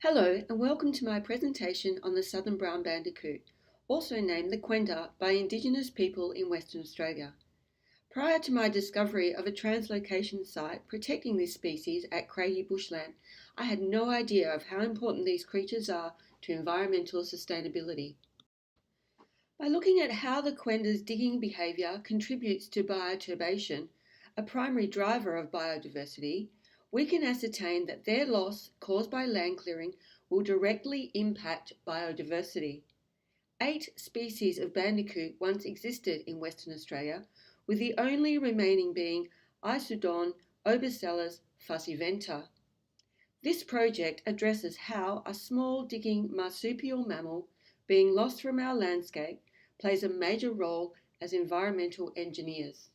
Hello and welcome to my presentation on the southern brown bandicoot, also named the Quenda by Indigenous people in Western Australia. Prior to my discovery of a translocation site protecting this species at Craigie Bushland, I had no idea of how important these creatures are to environmental sustainability. By looking at how the Quenda's digging behaviour contributes to bioturbation, a primary driver of biodiversity, we can ascertain that their loss caused by land clearing will directly impact biodiversity. 8 species of bandicoot once existed in Western Australia, with the only remaining being Isodon obercellus fussiventa. This project addresses how a small digging marsupial mammal being lost from our landscape plays a major role as environmental engineers.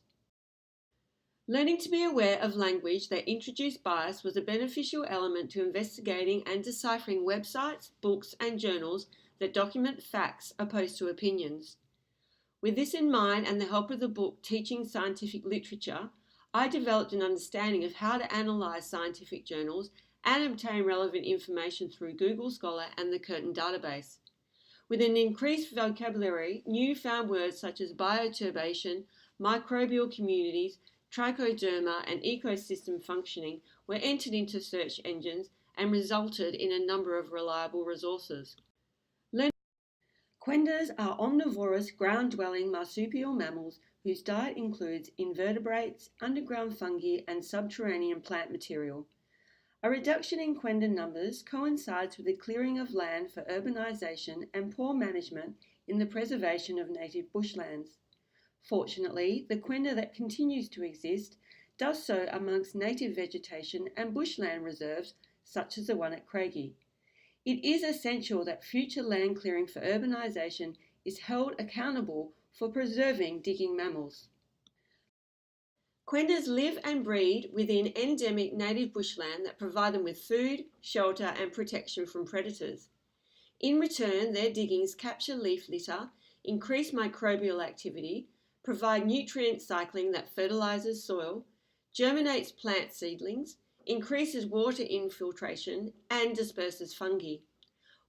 Learning to be aware of language that introduced bias was a beneficial element to investigating and deciphering websites, books, and journals that document facts opposed to opinions. With this in mind and the help of the book Teaching Scientific Literature, I developed an understanding of how to analyse scientific journals and obtain relevant information through Google Scholar and the Curtin database. With an increased vocabulary, newfound words such as bioturbation, microbial communities, trichoderma and ecosystem functioning were entered into search engines and resulted in a number of reliable resources. Quendas are omnivorous ground-dwelling marsupial mammals whose diet includes invertebrates, underground fungi and subterranean plant material. A reduction in Quenda numbers coincides with the clearing of land for urbanisation and poor management in the preservation of native bushlands. Fortunately, the Quenda that continues to exist does so amongst native vegetation and bushland reserves such as the one at Craigie. It is essential that future land clearing for urbanisation is held accountable for preserving digging mammals. Quendas live and breed within endemic native bushland that provide them with food, shelter and protection from predators. In return, their diggings capture leaf litter, increase microbial activity, provide nutrient cycling that fertilises soil, germinates plant seedlings, increases water infiltration and disperses fungi.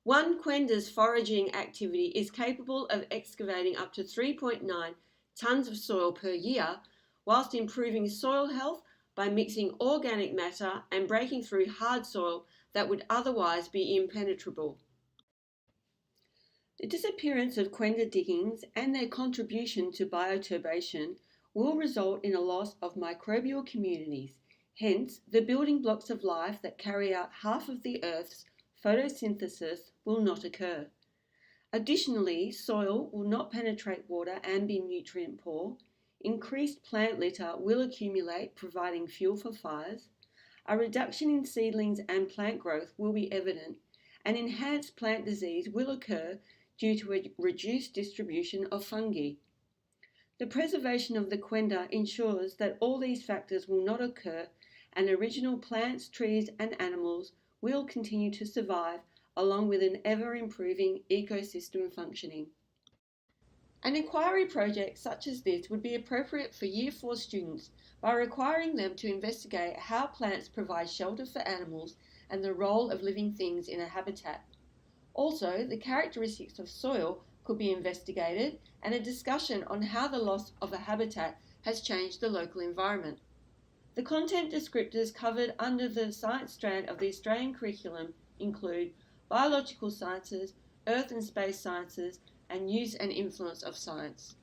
One Quenda's foraging activity is capable of excavating up to 3.9 tonnes of soil per year, whilst improving soil health by mixing organic matter and breaking through hard soil that would otherwise be impenetrable. The disappearance of Quenda diggings and their contribution to bioturbation will result in a loss of microbial communities, hence the building blocks of life that carry out half of the Earth's photosynthesis will not occur. Additionally, soil will not penetrate water and be nutrient poor, increased plant litter will accumulate providing fuel for fires, a reduction in seedlings and plant growth will be evident, and enhanced plant disease will occur due to a reduced distribution of fungi. The preservation of the Quenda ensures that all these factors will not occur and original plants, trees and animals will continue to survive along with an ever-improving ecosystem functioning. An inquiry project such as this would be appropriate for Year 4 students by requiring them to investigate how plants provide shelter for animals and the role of living things in a habitat. Also, the characteristics of soil could be investigated and a discussion on how the loss of a habitat has changed the local environment. The content descriptors covered under the science strand of the Australian curriculum include biological sciences, earth and space sciences, and use and influence of science.